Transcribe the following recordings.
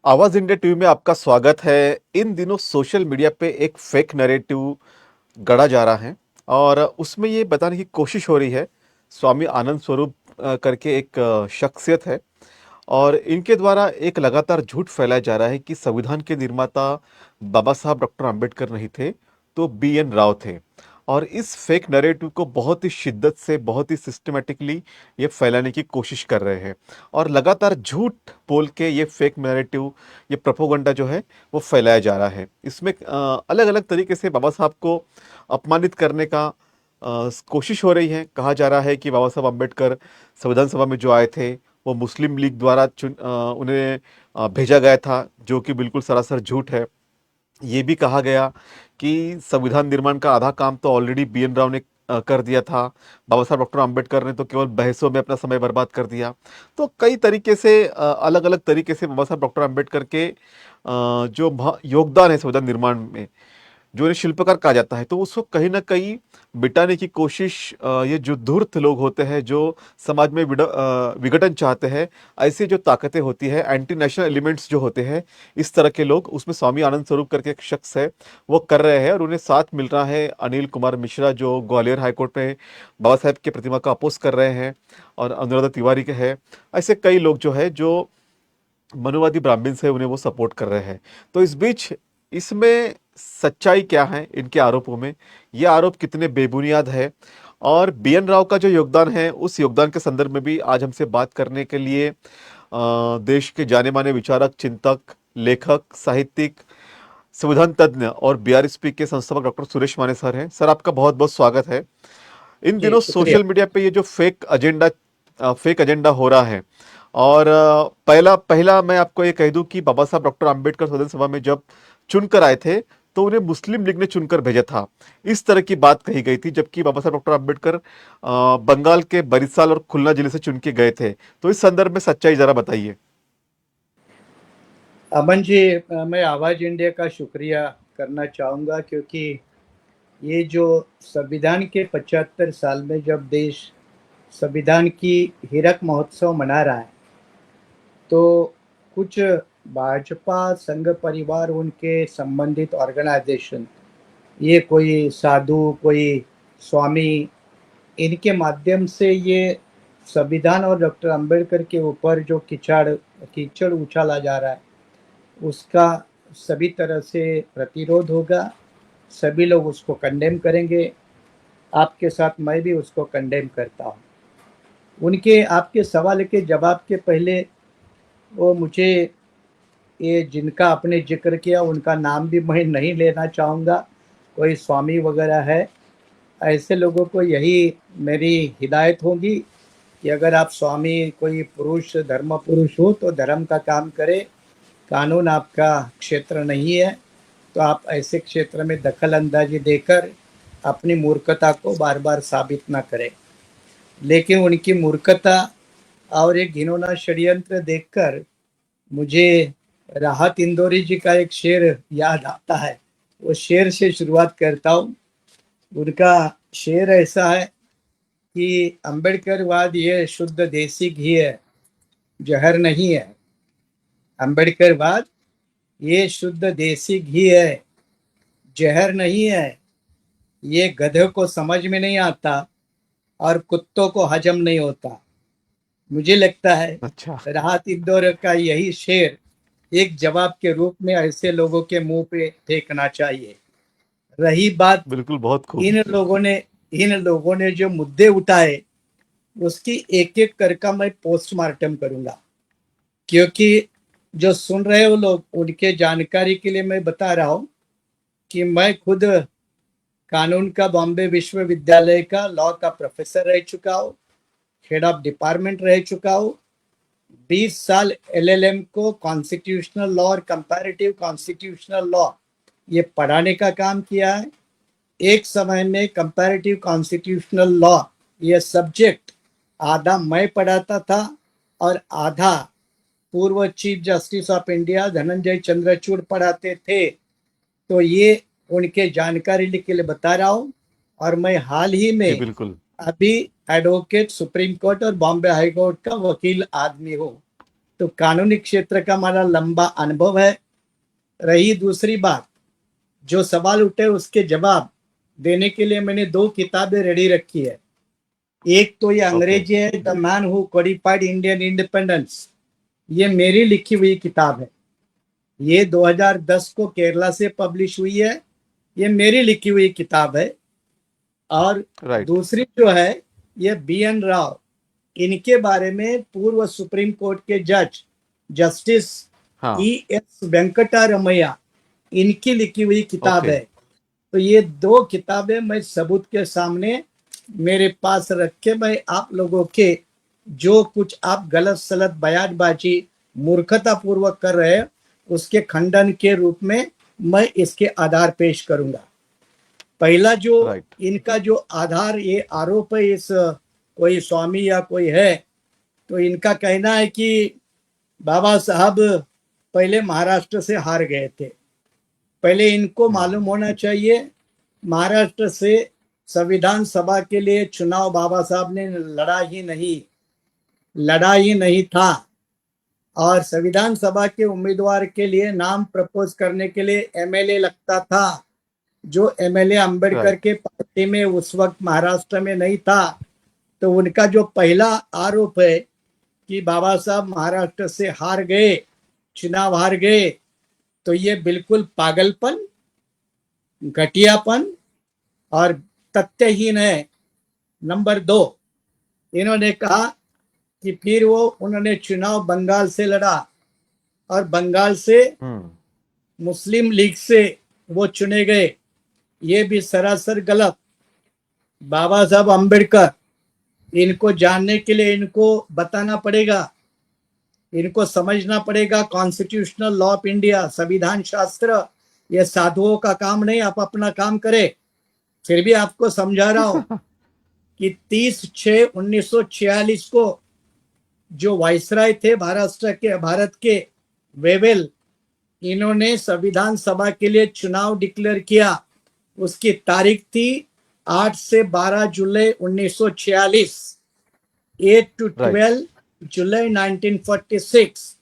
आवाज India TV में आपका स्वागत है। इन दिनों सोशल मीडिया पे एक फेक नैरेटिव गढ़ा जा रहा है और उसमें ये बताने की कोशिश हो रही है। स्वामी आनंद स्वरूप करके एक शख्सियत है और इनके द्वारा एक लगातार झूठ फैलाया जा रहा है कि संविधान के निर्माता बाबा साहब डॉक्टर अंबेडकर नहीं थे, तो बी.एन. राव थे। और इस फेक नैरेटिव को बहुत ही शिद्दत से, बहुत ही सिस्टमैटिकली ये फैलाने की कोशिश कर रहे हैं और लगातार झूठ बोल के ये फेक नैरेटिव, ये प्रोपोगंडा जो है वो फैलाया जा रहा है। इसमें अलग-अलग तरीके से बाबा साहब को अपमानित करने का कोशिश हो रही है। कहा जा रहा है कि बाबा साहब अम्बेडकर संविधान सभा में जो आए थे, वो मुस्लिम लीग द्वारा उन्हें भेजा गया था, जो कि बिल्कुल सरासर झूठ है। ये भी कहा गया कि संविधान निर्माण का आधा काम तो ऑलरेडी बी.एन. राव ने कर दिया था। बाबा साहब डॉक्टर अंबेडकर ने तो केवल बहसों में अपना समय बर्बाद कर दिया। तो कई तरीके से अलग-अलग तरीके से बाबा साहब डॉक्टर अंबेडकर के जो योगदान है संविधान निर्माण में, जो इन्हें शिल्पकार कहा जाता है, तो उसको कहीं न कहीं मिटाने की कोशिश ये जो धूर्त लोग होते हैं, जो समाज में विघटन चाहते हैं, ऐसी जो ताकतें होती हैं, एंटी नेशनल एलिमेंट्स जो होते हैं, इस तरह के लोग, उसमें स्वामी आनंद स्वरूप करके एक शख्स है, वो कर रहे हैं और उन्हें साथ मिल रहा है अनिल कुमार मिश्रा, जो ग्वालियर हाई कोर्ट में बाबा साहेब की प्रतिमा का अपोज़ कर रहे हैं और अनुराधा तिवारी के हैं। ऐसे कई लोग जो हैं, जो मनुवादी ब्राह्मण्स है, उन्हें वो सपोर्ट कर रहे हैं। तो इस बीच इसमें सच्चाई क्या है इनके आरोपों में? ये आरोप कितने बेबुनियाद है? और बी.एन. राव का जो योगदान है, उस योगदान के संदर्भ में भी आज हमसे बात करने के लिए देश के जाने-माने विचारक, चिंतक, लेखक, साहित्यिक, संविधान तज्ञ और बीआरएसपी के संस्थापक डॉक्टर सुरेश माने सर हैं। सर, आपका बहुत-बहुत स्वागत है। इन जी, दिनों शुक्रिया। सोशल मीडिया पे ये जो फेक एजेंडा हो रहा है और पहला पहला मैं आपको ये कह दूं कि बाबा साहब डॉक्टर अंबेडकर संविधान सभा में जब चुनकर आए थे, तो उन्हें मुस्लिम लीग ने चुनकर भेजा था। इस तरह की बात कही गई थी, जबकि बाबा साहब डॉक्टर अंबेडकर बंगाल के बरिसाल और खुलना जिले से चुन के गए थे। तो इस संदर्भ में सच्चाई जरा बताइए। अमन जी, मैं आवाज़ इंडिया का शुक्रिया करना चाहूँगा क्योंकि ये जो संविधान के 75 साल में जब देश संविधान की हीरक महोत्सव मना रहा है, तो कुछ भाजपा संघ परिवार उनके संबंधित ऑर्गेनाइजेशन, ये कोई साधु, कोई स्वामी, इनके माध्यम से ये संविधान और डॉक्टर अंबेडकर के ऊपर जो कीचड़ कीचड़ उछाला जा रहा है, उसका सभी तरह से प्रतिरोध होगा। सभी लोग उसको कंडेम करेंगे। आपके साथ मैं भी उसको कंडेम करता हूँ। उनके आपके सवाल के जवाब के पहले वो मुझे ये जिनका आपने ज़िक्र किया उनका नाम भी मैं नहीं लेना चाहूँगा। कोई स्वामी वगैरह है, ऐसे लोगों को यही मेरी हिदायत होगी कि अगर आप स्वामी कोई पुरुष, धर्म पुरुष हो तो धर्म का काम करें। कानून आपका क्षेत्र नहीं है, तो आप ऐसे क्षेत्र में दखल अंदाजी देकर अपनी मूर्खता को बार बार साबित ना करें। लेकिन उनकी मूर्खता और एक घिनौना षड्यंत्र देखकर मुझे राहत इंदौरी जी का एक शेर याद आता है। वो शेर से शुरुआत करता हूँ। उनका शेर ऐसा है कि अम्बेडकरवाद ये शुद्ध देसी घी है, जहर नहीं है। अम्बेडकरवाद ये शुद्ध देसी घी है, जहर नहीं है। ये गधे को समझ में नहीं आता और कुत्तों को हजम नहीं होता। मुझे लगता है अच्छा। राहत इंदौर का यही शेर एक जवाब के रूप में ऐसे लोगों के मुंह पे फेंकना चाहिए। रही बात बिल्कुल, बहुत खूब। इन लोगों ने इन लोगों ने जो मुद्दे उठाए, उसकी एक एक करके मैं पोस्टमार्टम करूंगा, क्योंकि जो सुन रहे हो लोग, उनके जानकारी के लिए मैं बता रहा हूं कि मैं खुद कानून का बॉम्बे विश्वविद्यालय का लॉ का प्रोफेसर रह चुका हूँ, हेड ऑफ डिपार्टमेंट रह चुका हूँ। 20 साल एलएलएम को कॉन्स्टिट्यूशनल लॉ और कंपैरेटिव कॉन्स्टिट्यूशनल लॉ ये पढ़ाने का काम किया है। एक समय में कंपैरेटिव कॉन्स्टिट्यूशनल लॉ ये सब्जेक्ट आधा मैं पढ़ाता था और आधा पूर्व chief justice of India Dhananjay Chandrachud पढ़ाते थे। तो ये उनके जानकारी के लिए बता रहा हूँ। और मैं हाल ही जी, में बिल्कुल। अभी एडवोकेट सुप्रीम कोर्ट और बॉम्बे हाई कोर्ट का वकील आदमी हूँ। तो कानूनी क्षेत्र का हमारा लंबा अनुभव है। रही दूसरी बात, जो सवाल उठे उसके जवाब देने के लिए मैंने 2 किताबें रेडी रखी है। एक तो ये अंग्रेजी है, the man who codified Indian independence, ये मेरी लिखी हुई किताब है। ये 2010 को केरला से पब्लिश हुई है, ये मेरी लिखी हुई किताब है। और राइट। दूसरी जो है ये BN राव, इनके बारे में पूर्व सुप्रीम कोर्ट के जज जस्टिस हाँ। ES वेंकटरमैया, इनकी लिखी हुई किताब ओके। है। तो ये 2 किताबें मैं सबूत के सामने मेरे पास रख के मैं आप लोगों के जो कुछ आप गलत सलत बयानबाजी मूर्खता पूर्वक कर रहे हैं उसके खंडन के रूप में मैं इसके आधार पेश करूंगा। पहला जो राइट। इनका जो आधार ये आरोप है, इस कोई स्वामी या कोई है, तो इनका कहना है कि बाबा साहब पहले महाराष्ट्र से हार गए थे। पहले इनको मालूम होना चाहिए, महाराष्ट्र से संविधान सभा के लिए चुनाव बाबा साहब ने लड़ा ही नहीं था। और संविधान सभा के उम्मीदवार के लिए नाम प्रपोज करने के लिए MLA लगता था, जो MLA अंबेडकर राइट। के पार्टी में उस वक्त महाराष्ट्र में नहीं था। तो उनका जो पहला आरोप है कि बाबा साहब महाराष्ट्र से हार गए, चुनाव हार गए, तो ये बिल्कुल पागलपन, घटियापन और तथ्यहीन है। नंबर 2, इन्होंने कहा कि फिर उन्होंने चुनाव बंगाल से लड़ा और बंगाल से मुस्लिम लीग से वो चुने गए। ये भी सरासर गलत। बाबा साहब अंबेडकर, इनको जानने के लिए इनको बताना पड़ेगा, इनको समझना पड़ेगा कॉन्स्टिट्यूशनल लॉ ऑफ इंडिया, संविधान शास्त्र। ये साधुओं का काम नहीं, आप अपना काम करें। फिर भी आपको समझा रहा हूं कि 30/6/1946 को जो वायसराय थे भारत के वेवेल, इन्होंने संविधान सभा के लिए चुनाव डिक्लेयर किया। उसकी तारीख थी 8 से 12 जुलाई 1946, 8 to 12 जुलाई 1946।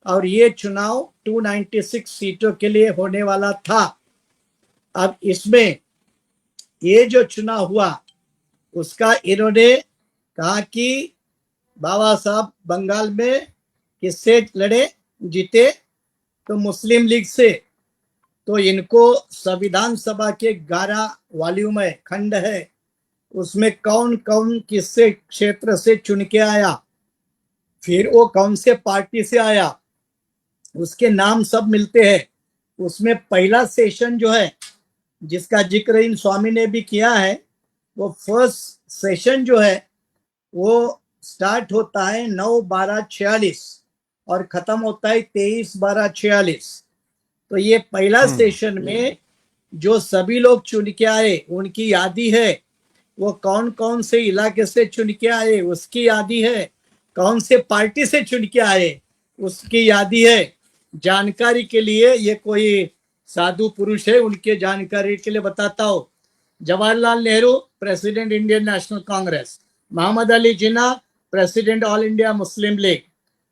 और ये चुनाव 296 सीटों के लिए होने वाला था। अब इसमें ये जो चुनाव हुआ उसका इन्होंने कहा कि बाबा साहब बंगाल में किससे लड़े, जीते, तो मुस्लिम लीग से। तो इनको संविधान सभा के 11 वॉल्यूम है, खंड है, उसमें कौन कौन किससे क्षेत्र से चुन के आया, फिर वो कौन से पार्टी से आया, उसके नाम सब मिलते हैं। उसमें पहला सेशन जो है जिसका जिक्र इन स्वामी ने भी किया है, वो फर्स्ट सेशन जो है वो स्टार्ट होता है 9/12/46 और खत्म होता है 23/12/46। तो ये पहला सेशन में जो सभी लोग चुन के आए उनकी यादी है, वो कौन कौन से इलाके से चुन के आए उसकी यादी है, कौन से पार्टी से चुन के आए उसकी यादी है। जानकारी के लिए, ये कोई साधु पुरुष है, उनके जानकारी के लिए बताता हूँ। Jawaharlal Nehru, president Indian National Congress. Mohammad Ali Jinnah, president All India Muslim League.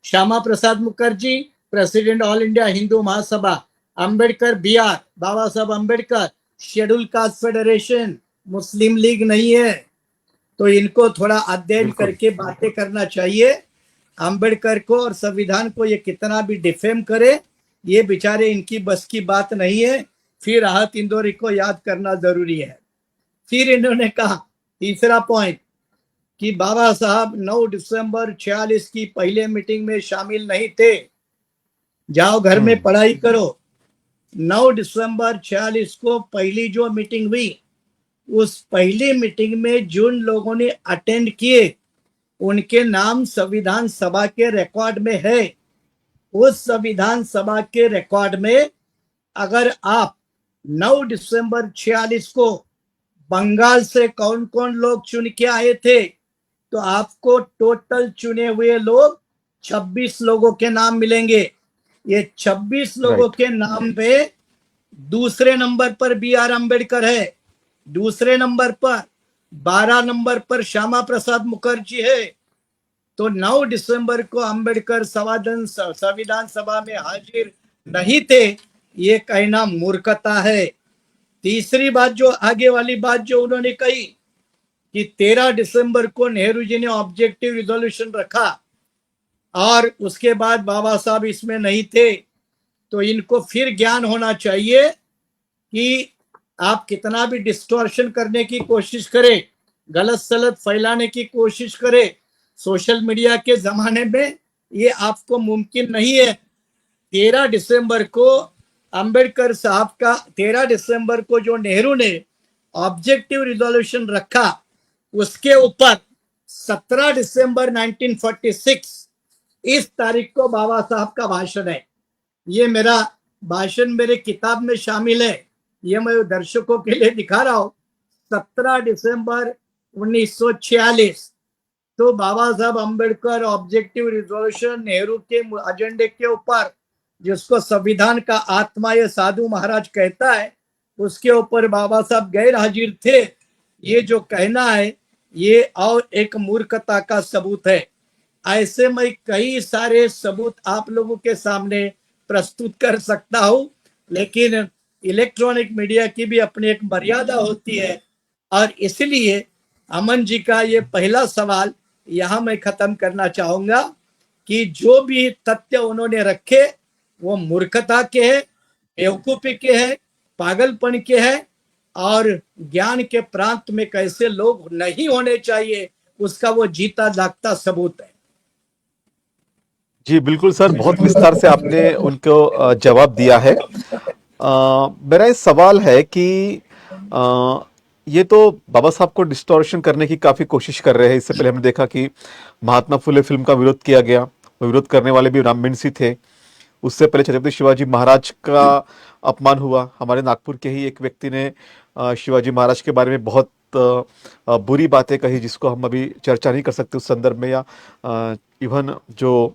Shyama Prasad Mukherjee, president All India Hindu Mahasabha. Ambedkar BR, Baba Saheb Ambedkar, scheduled caste federation, Muslim League नहीं है। तो इनको थोड़ा अध्ययन करके बातें करना चाहिए। अंबेडकर को और संविधान को ये कितना भी डिफेम करे, ये बेचारे इनकी बस की बात नहीं है। फिर राहत इंदौरी को याद करना जरूरी है। फिर इन्होंने कहा तीसरा पॉइंट कि बाबा साहब 9 दिसंबर 46 की पहले मीटिंग में शामिल नहीं थे। जाओ घर में पढ़ाई करो। 9 दिसंबर 46 को पहली जो मीटिंग हुई, उस पहली मीटिंग में जिन लोगों ने अटेंड किए उनके नाम संविधान सभा के रिकॉर्ड में है। उस संविधान सभा के रिकॉर्ड में अगर आप 9 दिसंबर 46 को बंगाल से कौन कौन लोग चुन के आए थे, तो आपको टोटल चुने हुए लोग 26 लोगों के नाम मिलेंगे। ये 26 लोगों के नाम पे दूसरे नंबर पर BR अंबेडकर है, दूसरे नंबर पर 12 नंबर पर श्यामा प्रसाद मुखर्जी है, तो 9 दिसंबर को अंबेडकर संविधान सभा में हाजिर नहीं थे, ये कहना मूर्खता है। तीसरी बात, जो आगे वाली बात जो उन्होंने कही कि 13 दिसंबर को नेहरू जी ने ऑब्जेक्टिव रिजोल्यूशन रखा और उसके बाद बाबा साहब इसमें नहीं थे, तो इनको फिर ज्ञान होना चाहिए कि आप कितना भी डिस्टॉर्शन करने की कोशिश करें, गलत सलत फैलाने की कोशिश करें, सोशल मीडिया के जमाने में ये आपको मुमकिन नहीं है। 13 दिसंबर को अंबेडकर साहब का 13 दिसंबर को जो नेहरू ने ऑब्जेक्टिव रिजोल्यूशन रखा, उसके ऊपर 17 दिसंबर 1946 इस तारीख को बाबा साहब का भाषण है। ये मेरा भाषण मेरे किताब में शामिल है, ये मैं दर्शकों के लिए दिखा रहा हूं। 17 दिसंबर 1946 तो बाबा साहब अंबेडकर ऑब्जेक्टिव रिजोल्यूशन नेहरू के एजेंडे के ऊपर, जिसको संविधान का आत्मा ये साधु महाराज कहता है, उसके ऊपर बाबा साहब गैर हाजिर थे। ये जो कहना है ये और एक मूर्खता का सबूत है। ऐसे मैं कई सारे सबूत आप लोगों के सामने प्रस्तुत कर सकता हूं, लेकिन इलेक्ट्रॉनिक मीडिया की भी अपनी एक मर्यादा होती है, और इसलिए अमन जी का ये पहला सवाल यहां मैं खत्म करना चाहूंगा कि जो भी तथ्य उन्होंने रखे वो मूर्खता के हैं, बेवकूफी के हैं, पागलपन के हैं, और ज्ञान के प्रांत में कैसे लोग नहीं होने चाहिए उसका वो जीता जागता सबूत है। जी बिल्कुल सर, बहुत विस्तार से आपने उनको जवाब दिया है। मेरा ये सवाल है कि अ, ये तो बाबा साहब को डिस्टॉर्शन करने की काफी कोशिश कर रहे हैं। इससे पहले हमने देखा कि महात्मा फुले फिल्म का विरोध किया गया, वो विरोध करने वाले भी राम मिंसी थे। उससे पहले छत्रपति शिवाजी महाराज का अपमान हुआ। हमारे नागपुर के ही एक व्यक्ति ने शिवाजी महाराज के बारे में बहुत बुरी बातें कही, जिसको हम अभी चर्चा नहीं कर सकते उस संदर्भ में, या इवन जो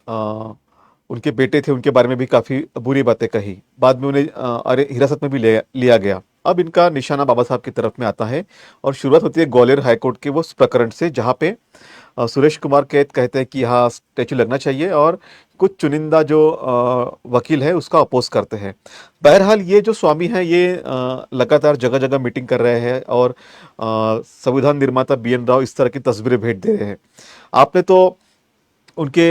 अ, उनके बेटे थे उनके बारे में भी काफी बुरी बातें कही। बाद में उन्हें अरे हिरासत में भी लिया गया। अब इनका निशाना बाबा साहब की तरफ में आता है और शुरुआत होती है ग्वालियर हाईकोर्ट के वो प्रकरण से, जहाँ पे सुरेश कुमार कैत कहते हैं कि यहाँ स्टैचू लगना चाहिए, और कुछ चुनिंदा जो वकील है उसका अपोज करते हैं। बहरहाल ये जो स्वामी हैं ये लगातार जगह जगह मीटिंग कर रहे हैं और संविधान निर्माता BN राव इस तरह की तस्वीरें भेज दे रहे हैं। आपने तो उनके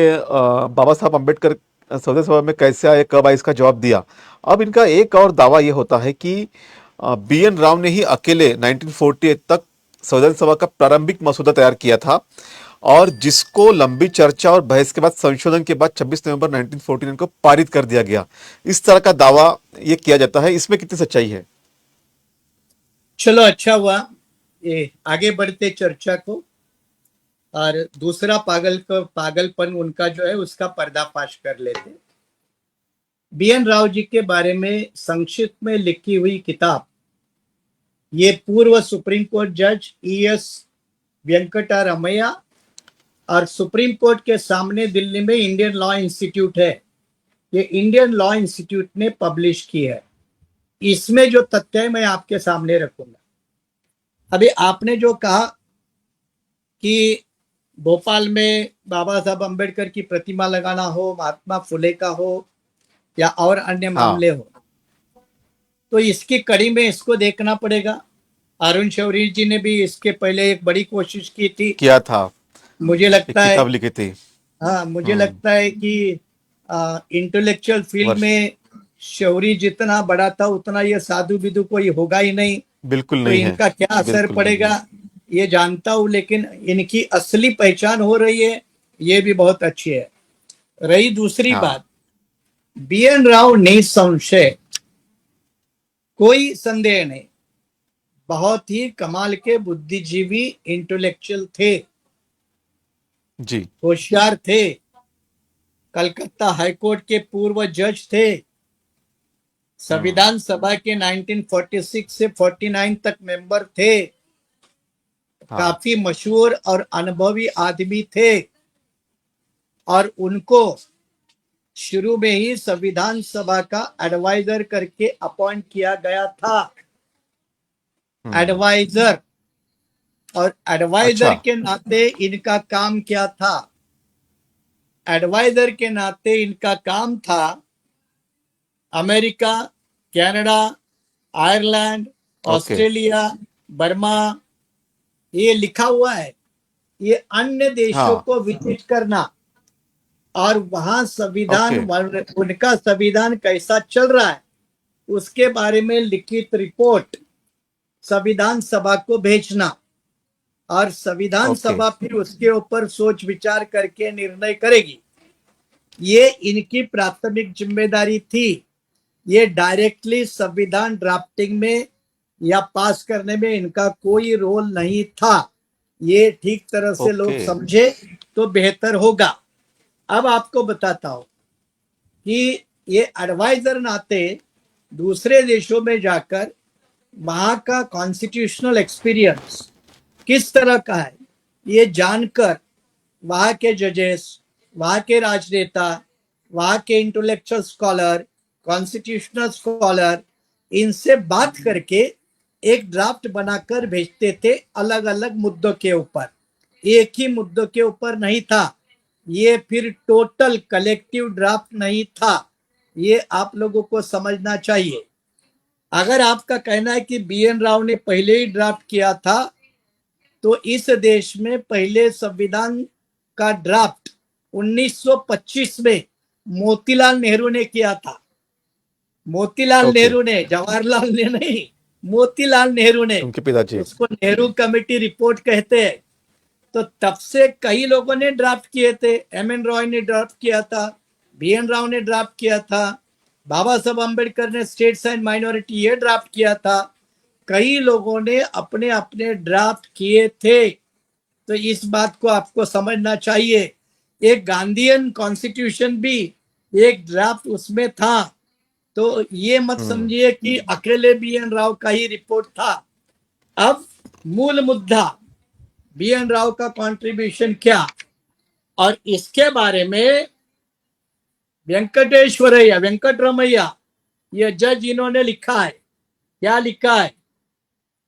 बाबा साहब अम्बेडकर संसद सभा में कैसे आए, कब आए, इसका जवाब दिया। अब इनका एक और दावा यह होता है कि BN राव ने ही अकेले 1948 तक संविधान सभा का प्रारंभिक मसौदा तैयार किया था, और जिसको लंबी चर्चा और बहस के बाद संशोधन के बाद 26 नवंबर 1949 को पारित कर दिया गया। इस तरह का दावा ये किया जाता है, इसमें कितनी सच्चाई है? चलो अच्छा हुआ ये आगे बढ़ते चर्चा को, और दूसरा पागलपन उनका जो है उसका पर्दाफाश कर लेते। BN राव जी के बारे में संक्षिप्त में लिखी हुई किताब, ये पूर्व सुप्रीम कोर्ट जज ES वेंकटरमैया और सुप्रीम कोर्ट के सामने दिल्ली में इंडियन लॉ इंस्टीट्यूट है, ये इंडियन लॉ इंस्टीट्यूट ने पब्लिश की है। इसमें जो तथ्य है मैं आपके सामने रखूंगा। अभी आपने जो कहा कि भोपाल में बाबा साहब अंबेडकर की प्रतिमा लगाना हो, महात्मा फुले का हो, या और अन्य हाँ। मामले हो, तो इसकी कड़ी में इसको देखना पड़ेगा। अरुण शौरी जी ने भी इसके पहले एक बड़ी कोशिश की थी, किया था, मुझे एक लगता है। किताब लिखी थी। हाँ, मुझे लगता है कि इंटेलेक्चुअल फील्ड वर्ष में शौरी जितना बड़ा था उतना ये साधु बिधु कोई होगा ही नहीं, बिल्कुल तो नहीं है, इनका क्या असर बिल्कुल नहीं है। पड़ेगा ये जानता हूं, लेकिन इनकी असली पहचान हो रही है, ये भी बहुत अच्छी है। रही दूसरी हाँ। बात, BN राव निसंशय, कोई संदेह नहीं, बहुत ही कमाल के बुद्धिजीवी इंटेलेक्चुअल थे, जी। होशियार थे, कलकत्ता हाईकोर्ट के पूर्व जज थे, संविधान सभा के 1946 से 49 तक मेंबर थे, हाँ। काफी मशहूर और अनुभवी आदमी थे, और उनको शुरू में ही संविधान सभा का एडवाइजर करके अपॉइंट किया गया था। हम्म। एडवाइजर, और एडवाइजर अच्छा। के नाते इनका काम क्या था? एडवाइजर के नाते इनका काम था America, Canada, Ireland, okay. Australia, Burma, ये लिखा हुआ है, ये अन्य देशों हाँ। को विजिट करना और वहां संविधान, ओके। उनका संविधान कैसा चल रहा है उसके बारे में लिखित रिपोर्ट संविधान सभा को भेजना, और संविधान ओके। सभा फिर उसके ऊपर सोच विचार करके निर्णय करेगी। ये इनकी प्राथमिक जिम्मेदारी थी। ये डायरेक्टली संविधान ड्राफ्टिंग में या पास करने में इनका कोई रोल नहीं था। ये ठीक तरह से लोग ओके। समझे तो बेहतर होगा। अब आपको बताता हूं कि ये एडवाइजर नाते दूसरे देशों में जाकर वहां का कॉन्स्टिट्यूशनल एक्सपीरियंस किस तरह का है ये जानकर वहां के जजेस, वहां के राजनेता, वहां के इंटेलेक्चुअल स्कॉलर, कॉन्स्टिट्यूशनल स्कॉलर, इनसे बात करके एक ड्राफ्ट बनाकर भेजते थे अलग अलग मुद्दों के ऊपर। एक ही मुद्दों के ऊपर नहीं था ये, फिर टोटल कलेक्टिव ड्राफ्ट नहीं था। ये आप लोगों को समझना चाहिए। अगर आपका कहना है कि बी एन राव ने पहले ही ड्राफ्ट किया था, तो इस देश में पहले संविधान का ड्राफ्ट 1925 में मोतीलाल नेहरू ने किया था। मोतीलाल ओके। नेहरू ने, जवाहरलाल ने नहीं, मोतीलाल नेहरू ने। उनके पिताजी। उसको नेहरू कमेटी रिपोर्ट कहते हैं। तो तब से कई लोगों ने ड्राफ्ट किए थे। एम एन रॉय ने ड्राफ्ट किया था, बी एन राव ने ड्राफ्ट किया था, बाबा साहब अम्बेडकर ने स्टेट्स एंड माइनॉरिटी ये ड्राफ्ट किया था। कई लोगों ने अपने अपने ड्राफ्ट किए थे। तो इस बात को आपको समझना चाहिए। एक गांधीयन कॉन्स्टिट्यूशन भी एक ड्राफ्ट उसमें था। तो ये मत हम्म। समझिए कि अकेले बी एन राव का ही रिपोर्ट था। अब मूल मुद्दा, बी एन राव का कंट्रीब्यूशन क्या, और इसके बारे में वेंकटेश्वरैया, वेंकटरमैया, ये जज, इन्होंने लिखा है। क्या लिखा है?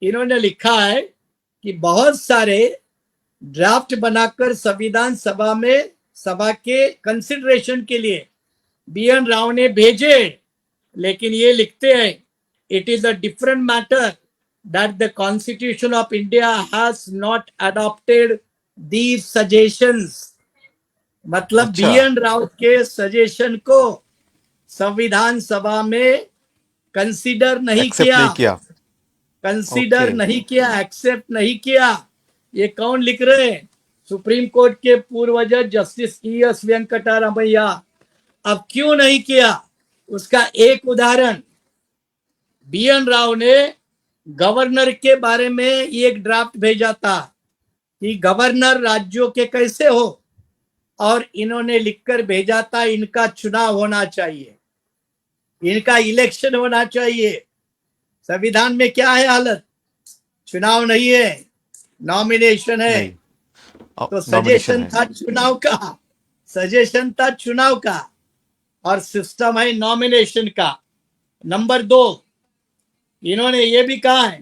इन्होंने लिखा है कि बहुत सारे ड्राफ्ट बनाकर संविधान सभा में, सभा के कंसिडरेशन के लिए बी एन राव ने भेजे, लेकिन ये लिखते हैं it is a different matter that the constitution of India has not adopted these suggestions. मतलब अच्छा। बी एन राव के सजेशन को संविधान सभा में कंसीडर नहीं एक्सेप्ट किया, नहीं किया। ओके। कंसीडर नहीं किया, एक्सेप्ट नहीं किया। ये कौन लिख रहे हैं? सुप्रीम कोर्ट के पूर्व जज जस्टिस ई एस वेंकटरमैया। अब क्यों नहीं किया उसका एक उदाहरण, बी एन राव ने गवर्नर के बारे में एक ड्राफ्ट भेजा था कि गवर्नर राज्यों के कैसे हो, और इन्होंने लिखकर भेजा था इनका चुनाव होना चाहिए, इनका इलेक्शन होना चाहिए। संविधान में क्या है हालत? चुनाव नहीं है, नॉमिनेशन है। नहीं। तो नॉमिनेशन सजेशन है। था चुनाव का, सजेशन था चुनाव का, और सिस्टम है नॉमिनेशन का। नंबर दो, इन्होंने ये भी कहा है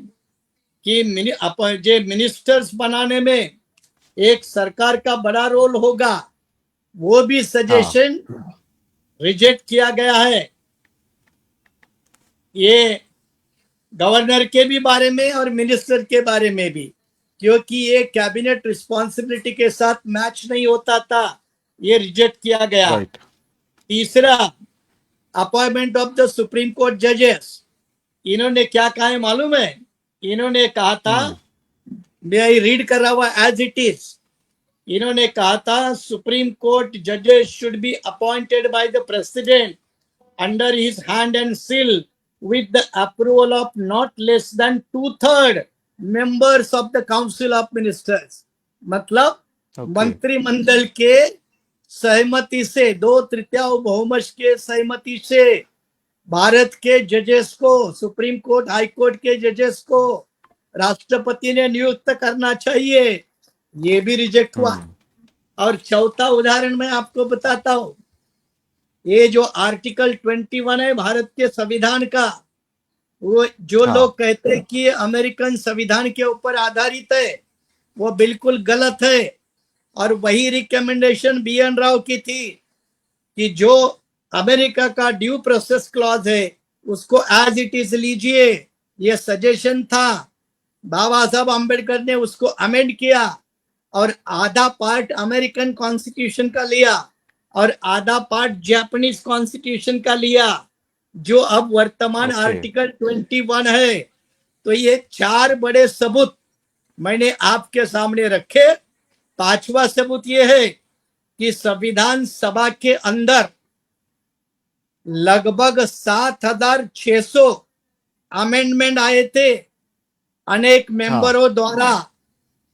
कि जो मिनिस्टर्स बनाने में एक सरकार का बड़ा रोल होगा, वो भी हाँ। सजेशन रिजेक्ट किया गया है। ये गवर्नर के भी बारे में और मिनिस्टर के बारे में भी, क्योंकि ये कैबिनेट रिस्पॉन्सिबिलिटी के साथ मैच नहीं होता था, ये रिजेक्ट किया गया। राइट। तीसरा, appointment of the supreme court जजेस, इन्होंने क्या कहा है मालूम है? इन्होंने कहा था, हम्म। मैं रीड कर रहा हुआ एज इट इज। इन्होंने कहा था सुप्रीम कोर्ट जजेस should be appointed by the president under his hand and seal with the approval of not less than 2/3 members of the council of ministers। मतलब ओके। मंत्रिमंडल के सहमति से, 2/3 बहुमत के सहमति से भारत के जजेस को, सुप्रीम कोर्ट, हाई कोर्ट के जजेस को राष्ट्रपति ने नियुक्त करना चाहिए। ये भी रिजेक्ट हुआ। हम्म। और चौथा उदाहरण मैं आपको बताता हूं, ये जो आर्टिकल 21 है भारत के संविधान का, वो जो हाँ। लोग कहते हैं कि अमेरिकन संविधान के ऊपर आधारित है, वो बिल्कुल गलत है। और वही रिकमेंडेशन बी एन राव की थी कि जो अमेरिका का ड्यू प्रोसेस क्लॉज है उसको एज इट इज लीजिए, ये सजेशन था। बाबा साहब अंबेडकर ने उसको अमेंड किया और आधा पार्ट अमेरिकन कॉन्स्टिट्यूशन का लिया और आधा पार्ट जापानीज कॉन्स्टिट्यूशन का लिया, जो अब वर्तमान ओके। आर्टिकल 21 है। तो ये चार बड़े सबूत मैंने आपके सामने रखे। पांचवा सबूत ये है कि संविधान सभा के अंदर लगभग 7,600 अमेंडमेंट आए थे। अनेक हाँ, मेंबरों द्वारा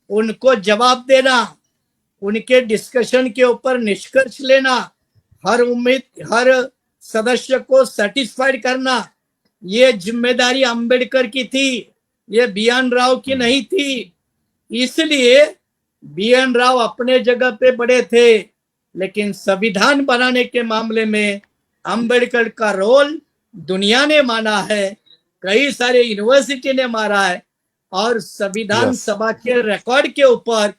उनको जवाब देना, उनके डिस्कशन के ऊपर निष्कर्ष लेना, हर सदस्य को सेटिस्फाइड करना, ये जिम्मेदारी अंबेडकर की थी, ये बी एन राव की नहीं थी। इसलिए बी एन राव अपने जगह पे बड़े थे, लेकिन संविधान बनाने के मामले में अंबेडकर का रोल दुनिया ने माना है, कई सारे यूनिवर्सिटी ने माना है। और संविधान यस, सभा के रिकॉर्ड के ऊपर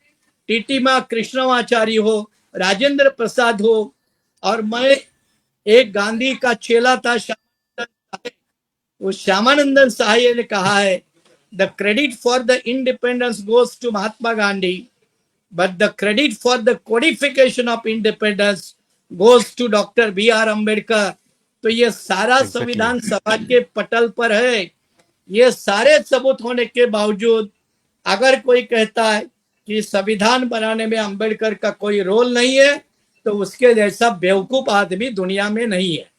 टीटीमा कृष्णमाचारी हो, राजेंद्र प्रसाद हो, और मैं एक गांधी का चेला था उस श्यामानंदन सहाय ने कहा है, the credit for the independence goes to Mahatma Gandhi, but the credit for the codification of independence goes to doctor B R Ambedkar. तो ये सारा एग्जैक्टली। संविधान सभा के पटल पर है। ये सारे सबूत होने के बावजूद अगर कोई कहता है कि संविधान बनाने में अम्बेडकर का कोई रोल नहीं है, तो उसके जैसा बेवकूफ आदमी दुनिया में नहीं है।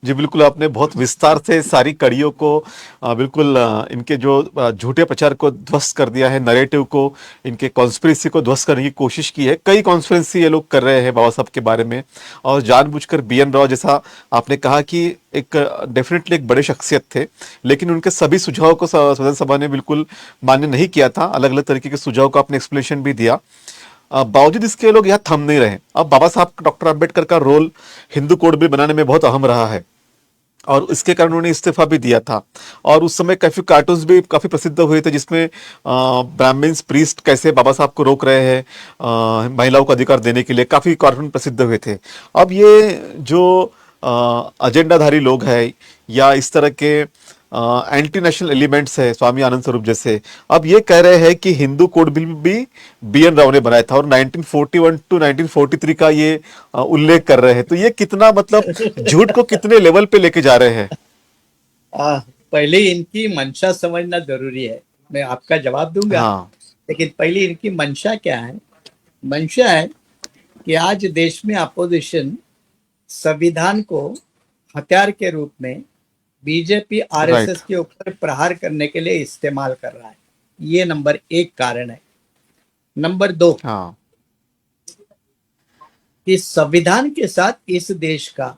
जी, बिल्कुल आपने बहुत विस्तार से सारी कड़ियों को बिल्कुल इनके जो झूठे प्रचार को ध्वस्त कर दिया है, नैरेटिव को, इनके कॉन्स्पिरेसी को ध्वस्त करने की कोशिश की है। कई कॉन्स्पिरेसी ये लोग कर रहे हैं बाबा साहब के बारे में, और जानबूझकर बी.एन. राव, जैसा आपने कहा कि एक डेफिनेटली एक बड़े शख्सियत थे, लेकिन उनके सभी सुझावों को संविधान सभा ने बिल्कुल मान्य नहीं किया था। अलग अलग तरीके के सुझाव का आपने एक्सप्लेनेशन भी दिया। बावजूद इसके लोग यहाँ थम नहीं रहे। अब बाबा साहब डॉक्टर अम्बेडकर का रोल हिंदू कोड बिल बनाने में बहुत अहम रहा है, और इसके कारण उन्होंने इस्तीफा भी दिया था। और उस समय काफी कार्टून्स भी काफी प्रसिद्ध हुए थे, जिसमें ब्राह्मण्स प्रीस्ट कैसे बाबा साहब को रोक रहे हैं महिलाओं को अधिकार देने के लिए, काफी कार्टून प्रसिद्ध हुए थे। अब ये जो एजेंडाधारी लोग हैं या इस तरह के एंटी नेशनल एलिमेंट्स है, स्वामी आनंद स्वरूप जैसे, अब ये कह रहे हैं कि हिंदू कोड बिल भी बी.एन. राव ने बनाया था, और 1941 टू 1943 का ये उल्लेख कर रहे हैं। तो ये कितना, मतलब झूठ को कितने लेवल पे लेके जा रहे हैं। पहले इनकी मंशा समझना जरूरी है, मैं आपका जवाब दूंगा। हाँ, लेकिन पहले इनकी मंशा क्या है? मंशा है कि आज देश में अपोजिशन संविधान को हथियार के रूप में बीजेपी राइट। आरएसएस के ऊपर प्रहार करने के लिए इस्तेमाल कर रहा है। ये नंबर एक कारण है। नंबर दो, हाँ, कि संविधान के साथ इस देश का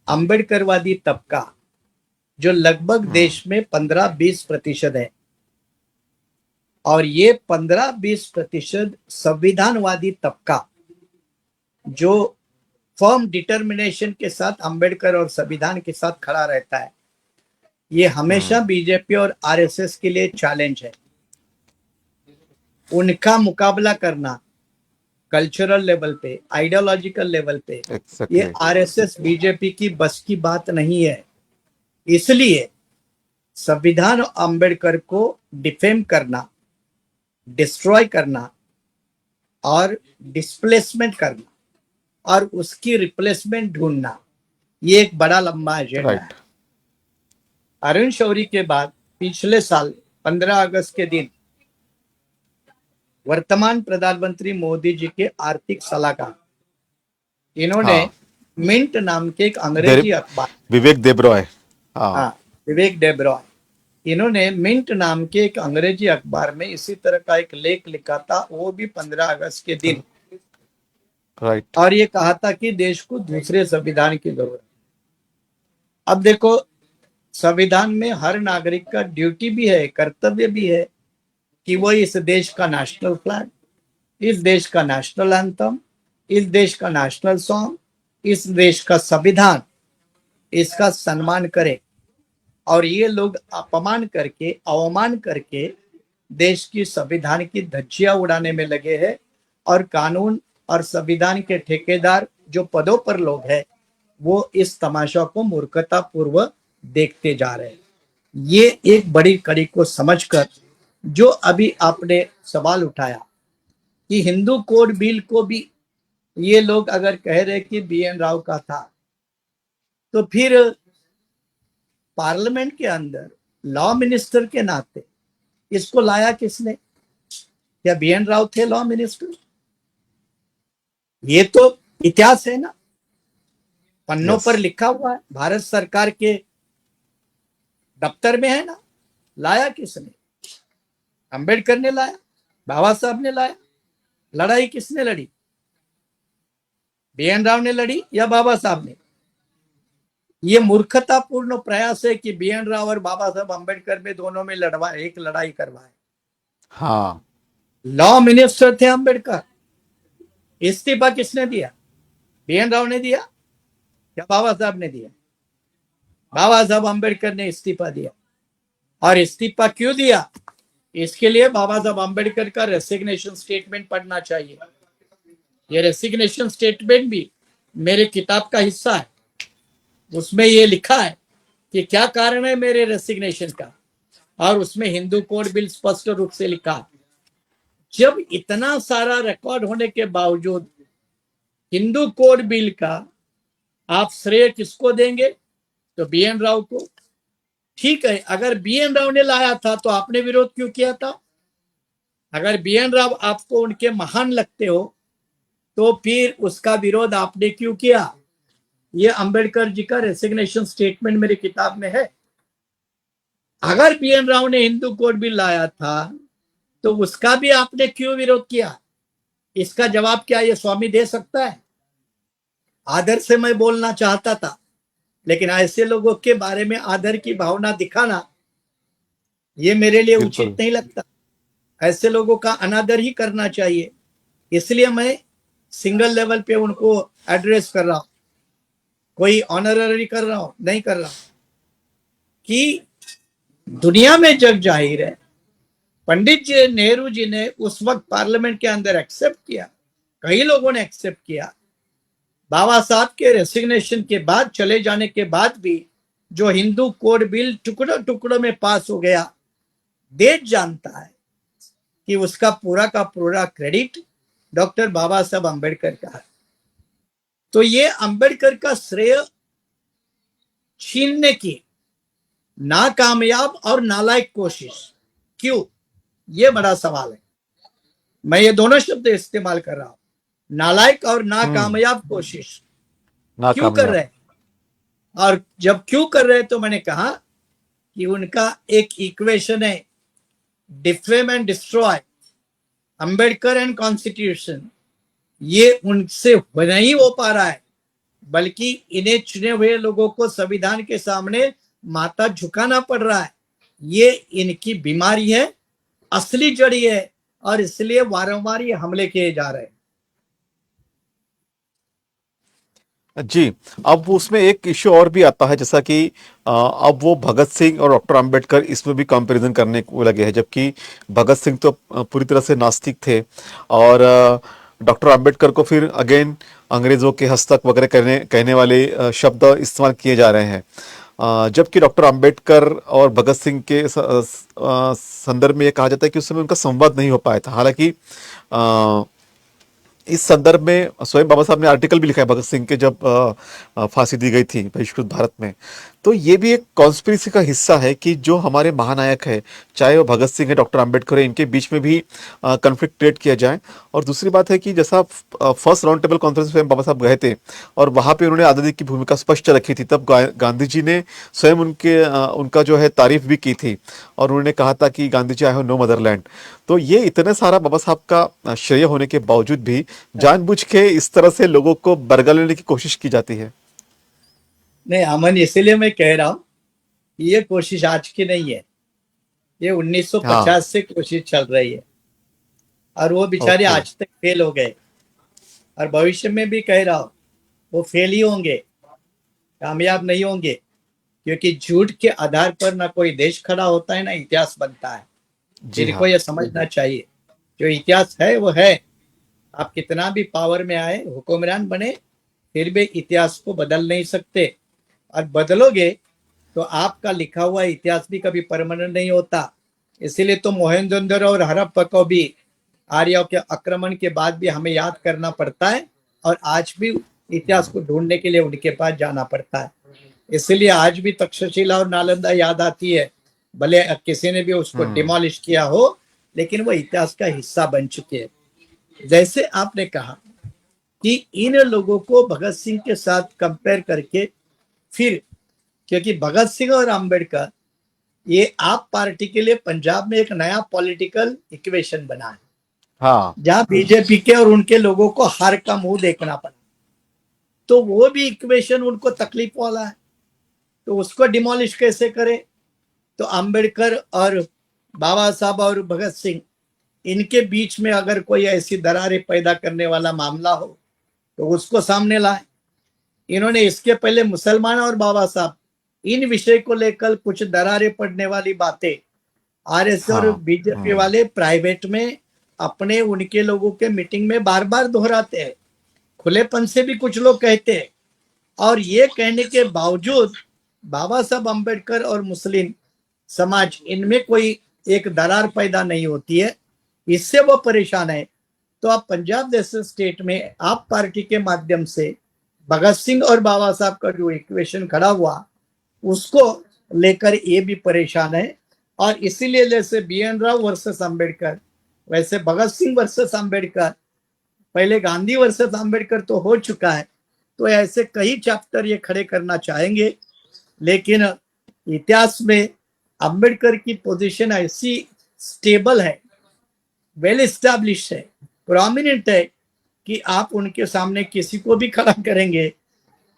अंबेडकरवादी तबका, जो लगभग देश में 15-20% है, और ये 15-20% संविधानवादी तबका जो फर्म डिटर्मिनेशन के साथ अंबेडकर और संविधान के साथ खड़ा रहता है, ये हमेशा बीजेपी और आरएसएस के लिए चैलेंज है। उनका मुकाबला करना कल्चरल लेवल पे, आइडियोलॉजिकल लेवल पे, ये एग्जैक्टली। आरएसएस बीजेपी की बस की बात नहीं है। इसलिए संविधान और अंबेडकर को डिफेम करना, डिस्ट्रॉय करना और डिस्प्लेसमेंट करना और उसकी रिप्लेसमेंट ढूंढना, ये एक बड़ा लंबा एजेंडा है। राइट। अरुण शौरी के बाद पिछले साल 15 अगस्त के दिन वर्तमान प्रधानमंत्री मोदी जी के आर्थिक सलाहकार, इन्होंने हाँ, मिंट नाम के एक अंग्रेजी अखबार, विवेक देबरॉय। हाँ, हाँ, विवेक डेब्रॉय, इन्होंने मिंट नाम के एक अंग्रेजी अखबार में इसी तरह का एक लेख लिखा था, वो भी 15 अगस्त के दिन। राइट। और ये कहा था कि देश को दूसरे संविधान की जरूरत। अब देखो, संविधान में हर नागरिक का ड्यूटी भी है, कर्तव्य भी है कि वो इस देश का नेशनल फ्लैग, इस देश का नेशनल एंथम, इस देश का नेशनल सॉन्ग, इस देश का संविधान, इसका सम्मान करे। और ये लोग अपमान करके, अवमान करके देश की संविधान की धज्जियां उड़ाने में लगे हैं और कानून और संविधान के ठेकेदार जो पदों पर लोग हैं वो इस तमाशा को मूर्खता पूर्वक देखते जा रहे हैं। ये एक बड़ी कड़ी को समझकर जो अभी आपने सवाल उठाया कि हिंदू कोड बिल को भी ये लोग अगर कह रहे कि BN राव का था, तो फिर पार्लियामेंट के अंदर लॉ मिनिस्टर के नाते इसको लाया किसने? क्या BN राव थे लॉ मिनिस्टर? ये तो इतिहास है ना, पन्नों यस। पर लिखा हुआ है, भारत सरकार के दफ्तर में है ना। लाया किसने? अंबेडकर ने लाया, बाबा साहब ने लाया। लड़ाई किसने लड़ी? BN राव ने लड़ी या बाबा साहब ने? ये मूर्खतापूर्ण प्रयास है कि BN राव और बाबा साहब अंबेडकर में दोनों में लड़वाए, एक लड़ाई करवाए। हाँ। लॉ मिनिस्टर थे अंबेडकर, इस्तीफा किसने दिया? BN राव ने दिया या बाबा साहब ने दिया? बाबा साहब अंबेडकर ने इस्तीफा दिया। और इस्तीफा क्यों दिया? इसके लिए बाबा साहब अंबेडकर का रेसिग्नेशन स्टेटमेंट पढ़ना चाहिए। ये रेसिग्नेशन स्टेटमेंट भी मेरे किताब का हिस्सा है। उसमें ये लिखा है कि क्या कारण है मेरे रेसिग्नेशन का, और उसमें हिंदू कोड बिल स्पष्ट रूप से लिखा है। जब इतना सारा रिकॉर्ड होने के बावजूद हिंदू कोड बिल का आप श्रेय किसको देंगे? तो BN राव को। ठीक है, अगर BN राव ने लाया था तो आपने विरोध क्यों किया था? अगर BN राव आपको उनके महान लगते हो तो फिर उसका विरोध आपने क्यों किया? ये अंबेडकर जी का रेसिग्नेशन स्टेटमेंट मेरी किताब में है। अगर BN राव ने हिंदू कोड बिल लाया था तो उसका भी आपने क्यों विरोध किया? इसका जवाब क्या ये स्वामी दे सकता है? आदर से मैं बोलना चाहता था, लेकिन ऐसे लोगों के बारे में आदर की भावना दिखाना ये मेरे लिए उचित बिल्कुल। नहीं लगता। ऐसे लोगों का अनादर ही करना चाहिए। इसलिए मैं सिंगल लेवल पे उनको एड्रेस कर रहा हूं, कोई ऑनररी कर रहा हूं नहीं कर रहा हूं। कि दुनिया में जग जाहिर है, पंडित जी नेहरू जी ने उस वक्त पार्लियामेंट के अंदर एक्सेप्ट किया, कई लोगों ने एक्सेप्ट किया। बाबा साहब के रेसिग्नेशन के बाद, चले जाने के बाद भी जो हिंदू कोड बिल टुकड़ों टुकड़ों में पास हो गया, देश जानता है कि उसका पूरा का पूरा क्रेडिट डॉक्टर बाबा साहब अंबेडकर का है। तो ये अंबेडकर का श्रेय छीनने की नाकामयाब और नालायक कोशिश क्यों? ये बड़ा सवाल है। मैं ये दोनों शब्द इस्तेमाल कर रहा हूं, नालायक और नाकामयाब कोशिश क्यों कर नाकामयाब। रहे हैं? और जब क्यों कर रहे हैं तो मैंने कहा कि उनका एक इक्वेशन है, defame and destroy, Ambedkar and constitution. ये उनसे नहीं हो पा रहा है, बल्कि इन्हें चुने हुए लोगों को संविधान के सामने माथा झुकाना पड़ रहा है। ये इनकी बीमारी है, असली जड़ी है, और इसलिए वारंवार ये हमले किए जा रहे हैं। जी। अब उसमें एक इश्यू और भी आता है, जैसा कि अब वो भगत सिंह और डॉक्टर अंबेडकर इसमें भी कंपैरिजन करने को लगे हैं, जबकि भगत सिंह तो पूरी तरह से नास्तिक थे, और डॉक्टर अंबेडकर को फिर अगेन अंग्रेजों के हस्तक वगैरह कहने वाले शब्द इस्तेमाल किए जा रहे हैं। जबकि डॉक्टर अंबेडकर और भगत सिंह के संदर्भ में ये कहा जाता है कि उस समय उनका संवाद नहीं हो पाया था। हालांकि इस संदर्भ में स्वयं बाबा साहब ने आर्टिकल भी लिखा है भगत सिंह के, जब फांसी दी गई थी बहिष्कृत भारत में। तो ये भी एक कॉन्स्पिरेसी का हिस्सा है कि जो हमारे महानायक है, चाहे वो भगत सिंह है, डॉक्टर अंबेडकर है, इनके बीच में भी कन्फ्लिक्ट क्रिएट किया जाए। और दूसरी बात है कि जैसा फर्स्ट राउंड टेबल कॉन्फ्रेंस में बाबा साहब गए थे और वहाँ पे उन्होंने आज़ादी की भूमिका स्पष्ट रखी थी, तब गांधी जी ने स्वयं उनका जो है तारीफ भी की थी, और उन्होंने कहा था कि गांधी जी आए हो नो मदरलैंड। तो ये इतने सारा बाबा साहब का श्रेय होने के बावजूद भी जानबूझ के इस तरह से लोगों को बरगला लेने की कोशिश की जाती है। नहीं अमन, इसीलिए मैं कह रहा हूं ये कोशिश आज की नहीं है, ये हाँ। 1950 से कोशिश चल रही है, और वो बेचारे ओके। आज तक फेल हो गए, और भविष्य में भी कह रहा हूं वो फेल ही होंगे, कामयाब नहीं होंगे। क्योंकि झूठ के आधार पर ना कोई देश खड़ा होता है ना इतिहास बनता है। जी इनको हाँ। ये समझना चाहिए, जो इतिहास है वो है। आप कितना भी पावर में आए, हुक्मरान बने, फिर भी इतिहास को बदल नहीं सकते। और बदलोगे तो आपका लिखा हुआ इतिहास भी कभी परमानेंट नहीं होता। इसीलिए तो मोहनजोदड़ो और हड़प्पा को भी आर्यों के आक्रमण के बाद भी हमें याद करना पड़ता है, और आज भी इतिहास को ढूंढने के लिए उनके पास जाना पड़ता है। इसलिए आज भी तक्षशिला और नालंदा याद आती है, भले किसी ने भी उसको हम्म। डिमोलिश किया हो, लेकिन वो इतिहास का हिस्सा बन चुके हैं। जैसे आपने कहा कि इन लोगों को भगत सिंह के साथ कंपेयर करके, फिर क्योंकि भगत सिंह और अंबेडकर ये आप पार्टी के लिए पंजाब में एक नया पॉलिटिकल इक्वेशन बना है, हाँ। जहां बीजेपी के और उनके लोगों को हार का मुंह देखना पड़ा। तो वो भी इक्वेशन उनको तकलीफ वाला है, तो उसको डिमोलिश कैसे करें? तो अंबेडकर और बाबा साहब और भगत सिंह, इनके बीच में अगर कोई ऐसी दरारें पैदा करने वाला मामला हो तो उसको सामने लाए। इन्होंने इसके पहले मुसलमान और बाबा साहब इन विषय को लेकर कुछ दरारें पड़ने वाली बातें आरएसएस और हाँ। बीजेपी वाले प्राइवेट में अपने उनके लोगों के मीटिंग में बार बार दोहराते हैं, खुलेपन से भी कुछ लोग कहते हैं। और ये कहने के बावजूद बाबा साहब अम्बेडकर और मुस्लिम समाज, इनमें कोई एक दरार पैदा नहीं होती है, इससे वो परेशान है। तो आप पंजाब जैसे स्टेट में आप पार्टी के माध्यम से भगत सिंह और बाबा साहब का जो इक्वेशन खड़ा हुआ, उसको लेकर ये भी परेशान है। और इसीलिए जैसे BN राव वर्सेस अम्बेडकर, वैसे भगत सिंह वर्सेस अम्बेडकर, पहले गांधी वर्सेस अम्बेडकर तो हो चुका है, तो ऐसे कई चैप्टर ये खड़े करना चाहेंगे। लेकिन इतिहास में अम्बेडकर की पोजीशन ऐसी स्टेबल है, वेल एस्टैब्लिश है, प्रोमिनेंट है, कि आप उनके सामने किसी को भी खड़ा करेंगे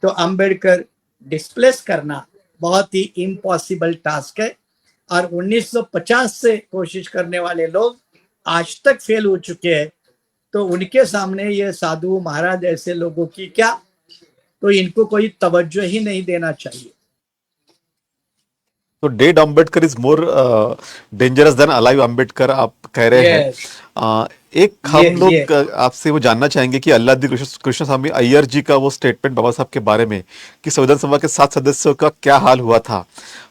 तो अम्बेडकर डिस्प्लेस करना बहुत ही इम्पॉसिबल टास्क है। और 1950 से कोशिश करने वाले लोग आज तक फेल हो चुके हैं, तो उनके सामने ये साधु महाराज ऐसे लोगों की क्या, तो इनको कोई तवज्जो ही नहीं देना चाहिए। तो dead Ambedkar is more dangerous than alive Ambedkar आप कह रहे हैं। यस, एक हम ये लोग आपसे वो जानना चाहेंगे कि अल्लादी कृष्ण स्वामी अय्यर जी का वो स्टेटमेंट बाबा साहब के बारे में कि संविधान सभा के 7 सदस्यों का क्या हाल हुआ था,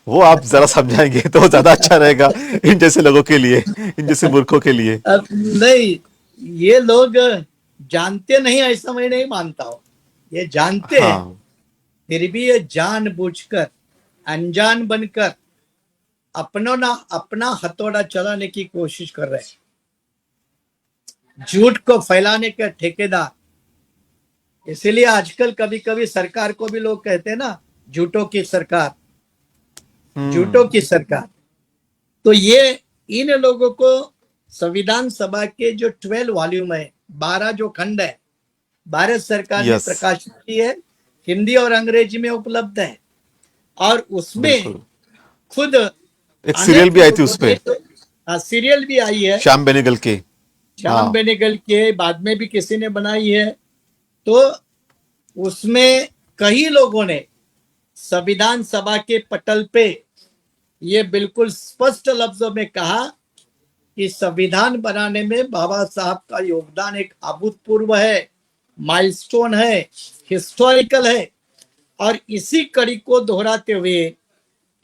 वो आप जरा समझाएंगे तो ज्यादा अच्छा रहेगा इन जैसे लोगों के लिए, इन जैसे मूर्खों के लिए। अब नहीं, ये लोग जानते नहीं ऐसा मैं नहीं मानता हूँ, ये जानते हैं, हाँ। फिर भी ये जानबूझकर अनजान बनकर अपना हथौड़ा चलाने की कोशिश कर रहे हैं, झूठ को फैलाने के ठेकेदार। इसीलिए आजकल कभी कभी सरकार को भी लोग कहते हैं ना, झूठों की सरकार, झूठों हम्म। की सरकार। तो ये इन लोगों को संविधान सभा के जो 12 वॉल्यूम है, 12 जो खंड है, भारत सरकार ने यस। प्रकाशित की है, हिंदी और अंग्रेजी में उपलब्ध है। और उसमें बिल्कुल। खुद एक सीरियल अनेक भी आई थी लोगों उस ने पे, तो सीरियल भी आई है, श्याम बेनेगल के। श्याम हाँ। बेनेगल के बाद में भी किसी ने बनाई है। तो उसमें कई लोगों ने संविधान सभा के पटल पे ये बिल्कुल स्पष्ट लफ्जों में कहा कि संविधान बनाने में बाबा साहब का योगदान एक अभूतपूर्व है, माइलस्टोन है, हिस्टोरिकल है। और इसी कड़ी को दोहराते हुए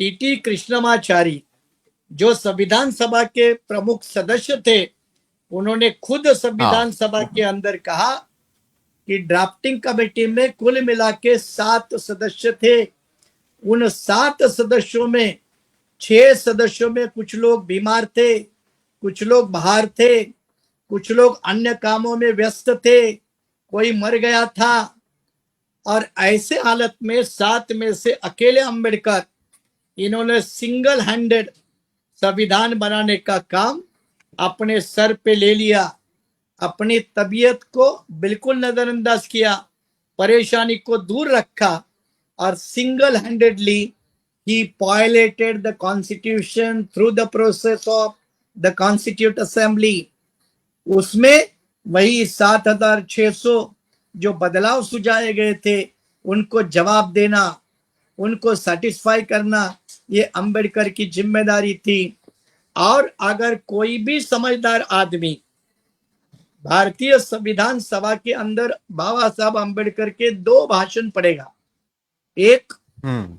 टीटी कृष्णमाचारी, जो संविधान सभा के प्रमुख सदस्य थे, उन्होंने खुद हाँ। संविधान सभा के अंदर कहा कि ड्राफ्टिंग कमेटी में कुल मिला के 7 सदस्य थे। उन 7 सदस्यों में 6 सदस्यों में कुछ लोग बीमार थे, कुछ लोग बाहर थे, कुछ लोग अन्य कामों में व्यस्त थे, कोई मर गया था। और ऐसे हालत में 7 में से अकेले अम्बेडकर, इन्होंने सिंगल हैंडेड संविधान बनाने का काम अपने सर पे ले लिया, अपनी तबीयत को बिल्कुल नजरअंदाज किया, परेशानी को दूर रखा, और single handedly he violated the constitution through the process of the constitute assembly. उसमें वही 7,600 जो बदलाव सुझाए गए थे, उनको जवाब देना, उनको सेटिस्फाई करना, ये अंबेडकर की जिम्मेदारी थी। और अगर कोई भी समझदार आदमी भारतीय संविधान सभा के अंदर बाबा साहब अम्बेडकर के 2 भाषण पढ़ेगा, एक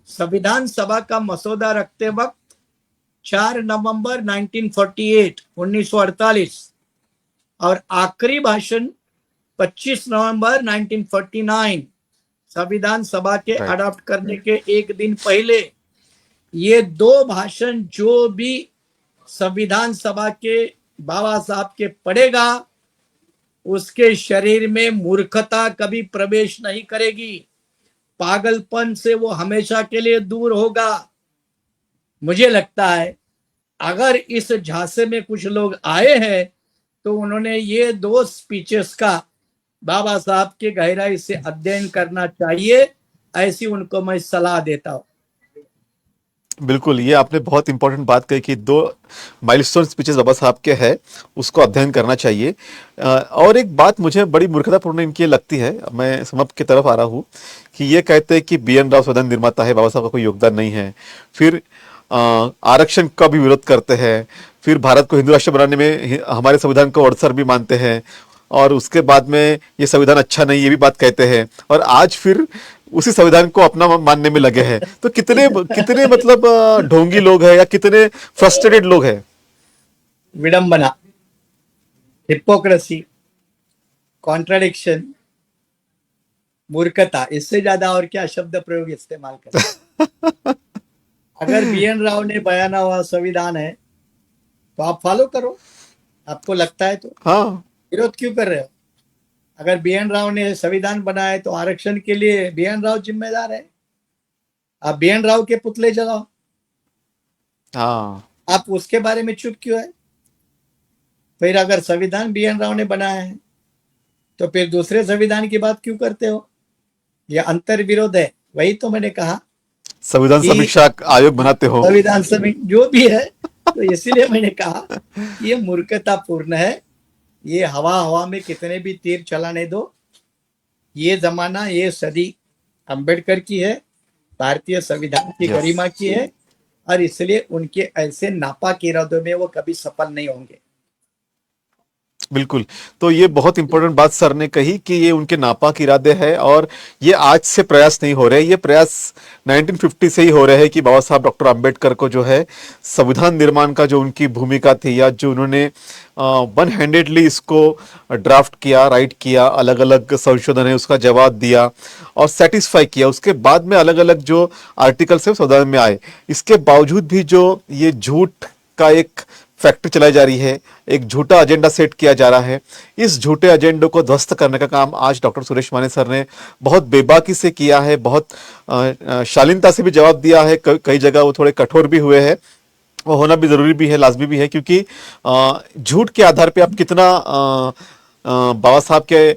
संविधान सभा का मसौदा रखते वक्त 4 नवंबर 1948 और आखिरी भाषण 25 नवंबर 1949 संविधान सभा के अडॉप्ट करने के एक दिन पहले, ये 2 भाषण जो भी संविधान सभा के बाबा साहब के पढ़ेगा उसके शरीर में मूर्खता कभी प्रवेश नहीं करेगी, पागलपन से वो हमेशा के लिए दूर होगा। मुझे लगता है अगर इस झांसे में कुछ लोग आए हैं तो उन्होंने ये 2 स्पीचेस का बाबा साहब के गहराई से अध्ययन करना चाहिए, ऐसी उनको मैं सलाह देता हूं। बिल्कुल, ये आपने बहुत इंपॉर्टेंट बात कही कि 2 माइलस्टोन स्पीचेस बाबा साहब के हैं, उसको अध्ययन करना चाहिए। और एक बात मुझे बड़ी मूर्खतापूर्ण इनकी लगती है, मैं समाप्त की तरफ आ रहा हूँ, कि ये कहते हैं कि BN राव संविधान निर्माता है, बाबा साहब का कोई योगदान नहीं है। फिर आरक्षण का भी विरोध करते हैं, फिर भारत को हिंदू राष्ट्र बनाने में हमारे संविधान को अड़सर भी मानते हैं, और उसके बाद में ये संविधान अच्छा नहीं ये भी बात कहते हैं, और आज फिर उसी संविधान को अपना मानने में लगे हैं। तो कितने कितने मतलब ढोंगी लोग हैं या कितने फ्रस्ट्रेटेड लोग हैं। विडंबना, हिपोक्रेसी, कॉन्ट्राडिक्शन, मूर्खता, इससे ज्यादा और क्या शब्द प्रयोग इस्तेमाल करें। अगर BN राव ने बयाना हुआ संविधान है तो आप फॉलो करो, आपको लगता है तो। हाँ, विरोध क्यों कर रहे हो? अगर BN राव ने संविधान बनाया है तो आरक्षण के लिए BN राव जिम्मेदार है। आप BN राव के पुतले जलाओ, हाँ, आप उसके बारे में चुप क्यों है? फिर अगर संविधान BN राव ने बनाया है तो फिर दूसरे संविधान की बात क्यों करते हो? यह अंतर विरोध है। वही तो मैंने कहा, संविधान समीक्षा आयोग बनाते हो। संविधान समीक्षा जो भी है, तो इसीलिए मैंने कहा ये मूर्खतापूर्ण है। ये हवा हवा में कितने भी तीर चलाने दो, ये जमाना, ये सदी अंबेडकर की है, भारतीय संविधान की गरिमा की है, और इसलिए उनके ऐसे नापाक इरादों में वो कभी सफल नहीं होंगे। बिल्कुल, तो ये बहुत इंपॉर्टेंट बात सर ने कही कि ये उनके नापाक इरादे हैं, और ये आज से प्रयास नहीं हो रहे, ये प्रयास 1950 से ही हो रहे हैं कि बाबा साहब डॉक्टर अंबेडकर को जो है संविधान निर्माण का जो उनकी भूमिका थी, या जो उन्होंने वन हैंडेडली इसको ड्राफ्ट किया, राइट किया, अलग अलग संशोधन है उसका जवाब दिया और सेटिस्फाई किया, उसके बाद में अलग अलग जो आर्टिकल्स है संविधान में आए, इसके बावजूद भी जो ये झूठ का एक फैक्ट्री चलाई जा रही है, एक झूठा एजेंडा सेट किया जा रहा है, इस झूठे एजेंडे को ध्वस्त करने का काम आज डॉक्टर सुरेश माने सर ने बहुत बेबाकी से किया है, बहुत शालीनता से भी जवाब दिया है, कई जगह वो थोड़े कठोर भी हुए हैं, वो होना भी जरूरी भी है, लाजमी भी है, क्योंकि झूठ के आधार पे आप कितना बाबा साहब के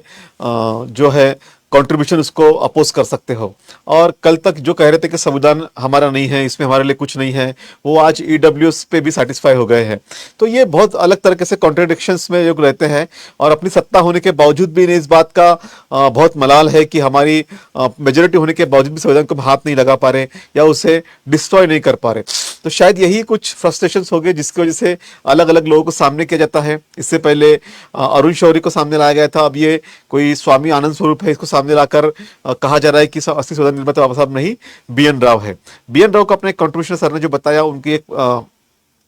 जो है कंट्रीब्यूशन उसको अपोज कर सकते हो। और कल तक जो कह रहे थे कि संविधान हमारा नहीं है, इसमें हमारे लिए कुछ नहीं है, वो आज EWS पे भी सेटिस्फाई हो गए हैं। तो ये बहुत अलग तरीके से कॉन्ट्रडिक्शंस में लोग रहते हैं, और अपनी सत्ता होने के बावजूद भी इन्हें इस बात का बहुत मलाल है कि हमारी मेजोरिटी होने के बावजूद भी संविधान को हाथ नहीं लगा पा रहे या उसे डिस्ट्रॉय नहीं कर पा रहे। तो शायद यही कुछ फ्रस्ट्रेशंस हो गए जिसकी वजह से अलग अलग लोगों को सामने किया जाता है। इससे पहले अरुण शौरी को सामने लाया गया था, अब ये कोई स्वामी आनंद स्वरूप है, इसको सामने लाकर कहा जा रहा है कि असली संविधान निर्माता बाबा साहब नहीं BN राव है। BN राव का अपने कंट्रीब्यूशन सर ने जो बताया, उनकी एक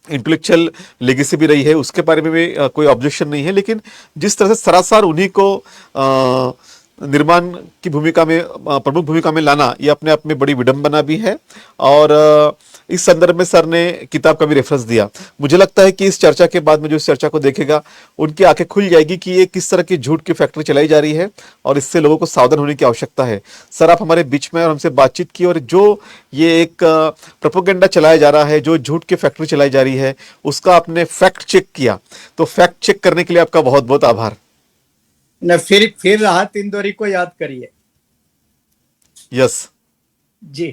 इंटेलेक्चुअल लेगेसी भी रही है, उसके बारे में भी कोई ऑब्जेक्शन नहीं है, लेकिन जिस तरह से सरासर उन्हीं को निर्माण की भूमिका में, प्रमुख भूमिका में लाना, ये अपने आप में बड़ी विडंबना भी है। और इस संदर्भ में सर ने किताब का भी रेफरेंस दिया। मुझे लगता है कि इस चर्चा के बाद में जो इस चर्चा को देखेगा उनकी आंखें खुल जाएगी कि ये किस तरह की झूठ की फैक्ट्री चलाई जा रही है, और इससे लोगों को सावधान होने की आवश्यकता है। सर, आप हमारे बीच में और हमसे बातचीत की, और जो ये एक प्रोपेगेंडा चलाया जा रहा है, जो झूठ की फैक्ट्री चलाई जा रही है, उसका आपने फैक्ट चेक किया, तो फैक्ट चेक करने के लिए आपका बहुत बहुत आभार। न फिर राहत इंदौरी को याद करिए। यस जी।